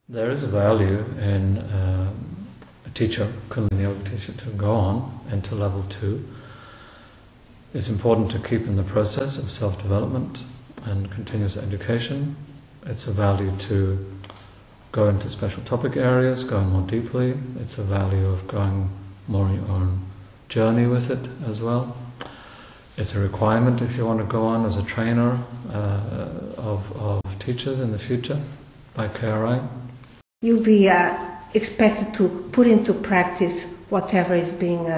There is a value in a teacher, Kundalini Yoga teacher, to go on into level 2. It's important to keep in the process of self-development and continuous education. It's a value to go into special topic areas, going more deeply. It's a value of going more on your own journey with it as well. It's a requirement if you want to go on as a trainer of teachers in the future by KRI. You'll be expected to put into practice whatever is being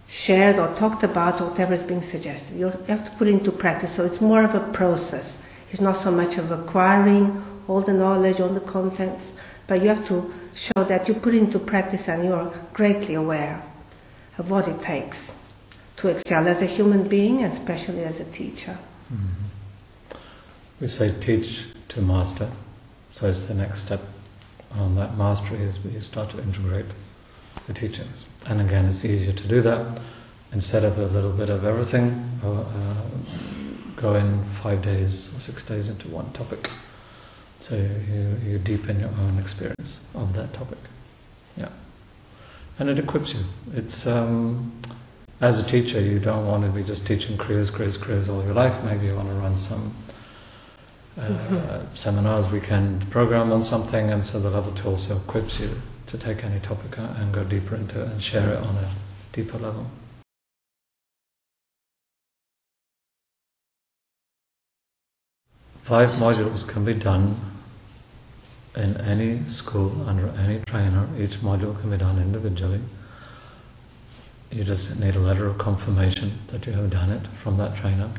shared or talked about, or whatever is being suggested. You have to put it into practice, so it's more of a process. It's not so much of acquiring all the knowledge, all the contents, but you have to show that you put it into practice and you're greatly aware of what it takes to excel as a human being, and especially as a teacher. Mm-hmm. We say teach to master, so it's the next step on that mastery is you start to integrate the teachings. And again, it's easier to do that instead of a little bit of everything, go in 5 days or 6 days into one topic. So you deepen your own experience of that topic. Yeah. And it equips you. It's as a teacher, you don't want to be just teaching Kriyas all your life. Maybe you want to run some seminars, weekend program on something, and so the level 2 also equips you to take any topic and go deeper into it and share it on a deeper level. Five modules can be done in any school, under any trainer. Each module can be done individually. You just need a letter of confirmation that you have done it from that trainer.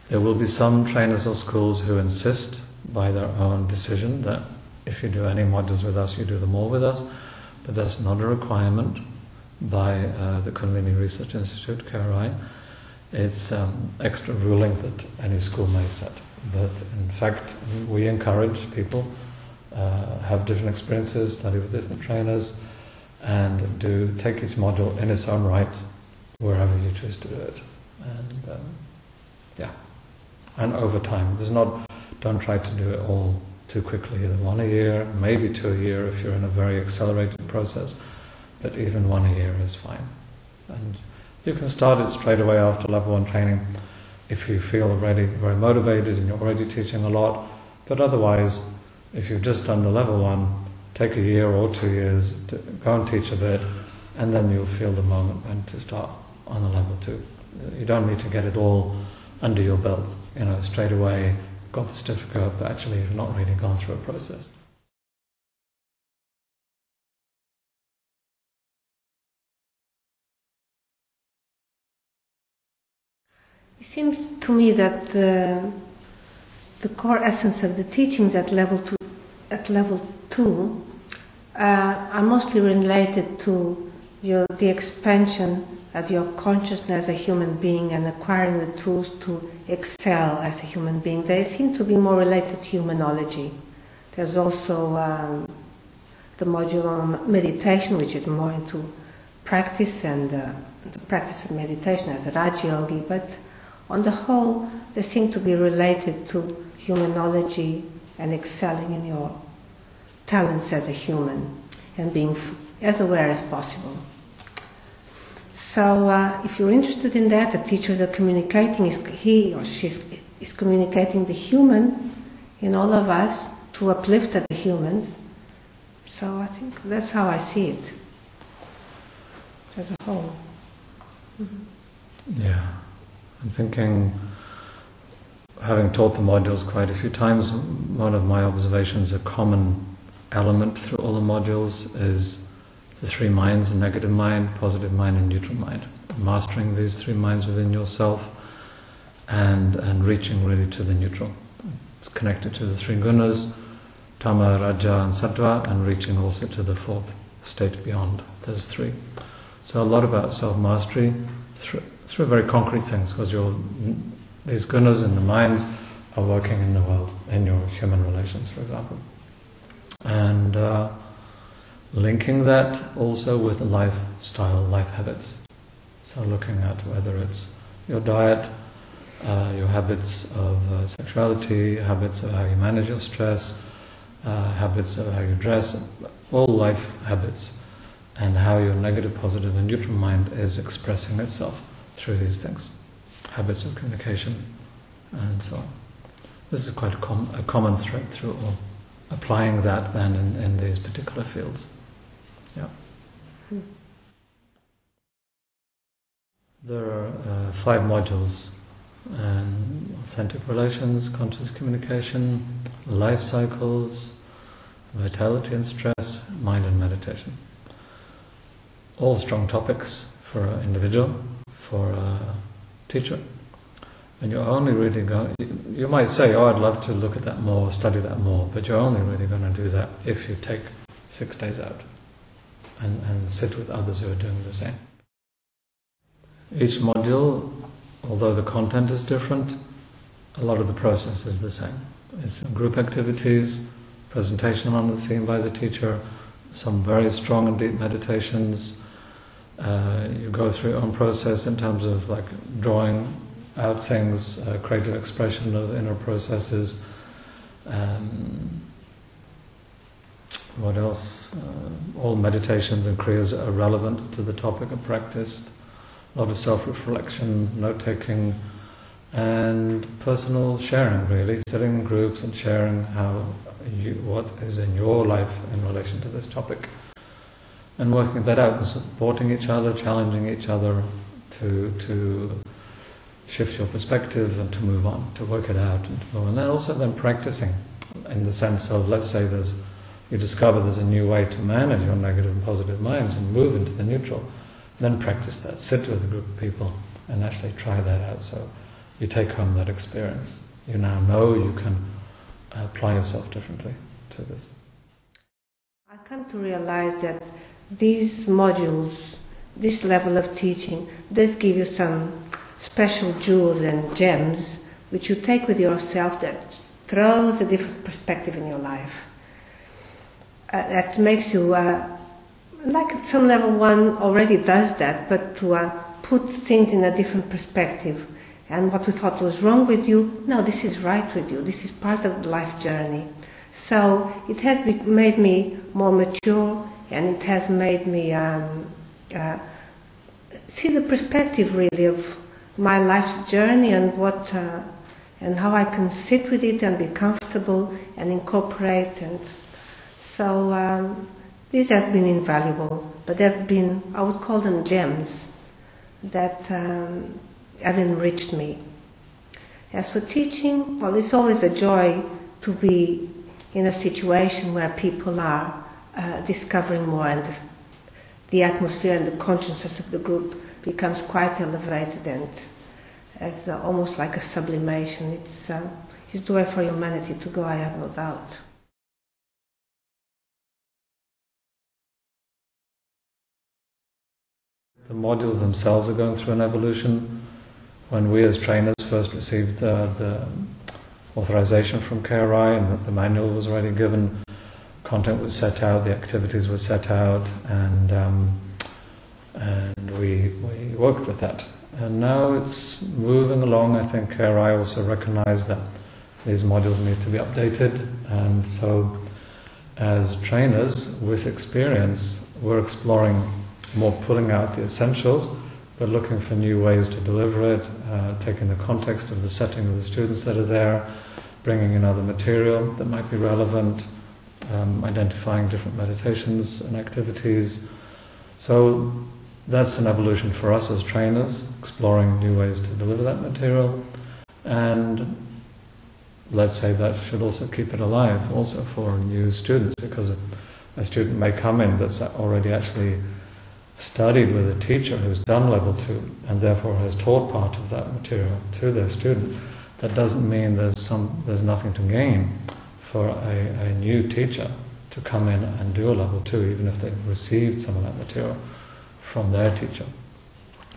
There will be some trainers or schools who insist by their own decision that if you do any modules with us, you do them all with us, but that's not a requirement by the Kundalini Research Institute, KRI. It's extra ruling that any school may set. But in fact, we encourage people have different experiences, study with different trainers, and do take each module in its own right, wherever you choose to do it. And and over time. Don't try to do it all too quickly. Either 1 a year, maybe 2 a year if you're in a very accelerated process, but even 1 a year is fine. And you can start it straight away after level 1 training if you feel already very motivated and you're already teaching a lot. But otherwise, if you've just done the level 1, take a year or 2 years to go and teach a bit, and then you'll feel the moment when to start on the level 2. You don't need to get it all under your belt, straight away, got the certificate, but actually you've not really gone through a process. It seems to me that the core essence of the teachings at level 2 are mostly related to the expansion of your consciousness as a human being and acquiring the tools to excel as a human being. They seem to be more related to humanology. There's also the module on meditation, which is more into practice and the practice of meditation as a Raj Yogi, but on the whole, they seem to be related to humanology and excelling in your talents as a human and being as aware as possible. So if you're interested in that, the teacher that communicating, he or she is communicating the human in all of us to uplift the humans. So I think that's how I see it as a whole. Mm-hmm. Yeah, I'm thinking, having taught the modules quite a few times, one of my observations, a common element through all the modules is the 3 minds: a negative mind, positive mind, and neutral mind. Mastering these 3 minds within yourself and reaching really to the neutral. It's connected to the 3 gunas, Tama, Raja, and Sattva, and reaching also to the 4th state beyond those 3. So a lot about self-mastery through very concrete things, because these gunas in the minds are working in the world, in your human relations, for example. And linking that also with lifestyle, life habits. So looking at whether it's your diet, your habits of sexuality, habits of how you manage your stress, habits of how you dress, all life habits, and how your negative, positive and neutral mind is expressing itself through these things, habits of communication and so on. This is quite a common thread through all, applying that then in these particular fields. Yeah. There are 5 modules: authentic relations, conscious communication, life cycles, vitality and stress, mind and meditation. All strong topics for an individual, for a teacher. And you're only really going, you might say, oh, I'd love to look at that more, study that more, but you're only really going to do that if you take 6 days out and sit with others who are doing the same. Each module, although the content is different, a lot of the process is the same. It's group activities, presentation on the theme by the teacher, some very strong and deep meditations. You go through your own process in terms of like drawing out things, creative expression of inner processes. What else? All meditations and kriyas are relevant to the topic of practice. A lot of self-reflection, note-taking, and personal sharing, really. Sitting in groups and sharing what is in your life in relation to this topic. And working that out and supporting each other, challenging each other to shift your perspective and to move on, to work it out and to move on. And then also then practicing in the sense of, let's say you discover there's a new way to manage your negative and positive minds and move into the neutral. Then practice that. Sit with a group of people and actually try that out. So you take home that experience. You now know you can apply yourself differently to this. I come to realize that these modules, this level of teaching, does give you some special jewels and gems which you take with yourself that throws a different perspective in your life. That makes you, like at some level one already does that, but to put things in a different perspective. And what we thought was wrong with you, no, this is right with you. This is part of the life journey. So it has made me more mature, and it has made me see the perspective really of my life's journey and what and how I can sit with it and be comfortable and incorporate. And so these have been invaluable, but they've been, I would call them gems that have enriched me. As for teaching, well, it's always a joy to be in a situation where people are discovering more, and the atmosphere and the consciousness of the group becomes quite elevated and as almost like a sublimation. It's the way for humanity to go, I have no doubt. The modules themselves are going through an evolution. When we as trainers first received the authorization from KRI and the manual was already given, content was set out, the activities were set out, and we worked with that. And now it's moving along. I think KRI also recognized that these modules need to be updated, and so as trainers with experience, we're exploring more, pulling out the essentials, but looking for new ways to deliver it, taking the context of the setting of the students that are there, bringing in other material that might be relevant, identifying different meditations and activities. So that's an evolution for us as trainers, exploring new ways to deliver that material. And let's say that should also keep it alive also for new students, because a student may come in that's already actually studied with a teacher who's done level 2 and therefore has taught part of that material to their student. That doesn't mean there's nothing to gain for a new teacher to come in and do a level 2, even if they've received some of that material from their teacher,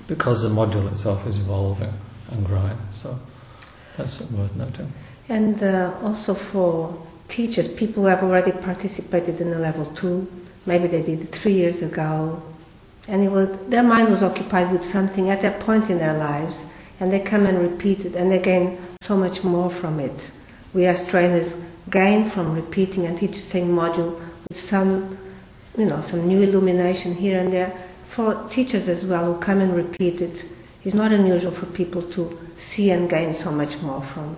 because the module itself is evolving and growing. So that's worth noting. And also for teachers, people who have already participated in a level 2, maybe they did it 3 years ago, and their mind was occupied with something at that point in their lives, and they come and repeat it, and they gain so much more from it. We as trainers gain from repeating and teach the same module with some, some new illumination here and there. For teachers as well who come and repeat it, it's not unusual for people to see and gain so much more from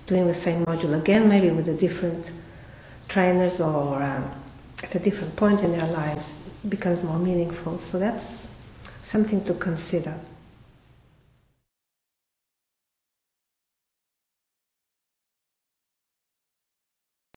doing the same module again, maybe with a different trainers or at a different point in their lives. It becomes more meaningful. So that's something to consider.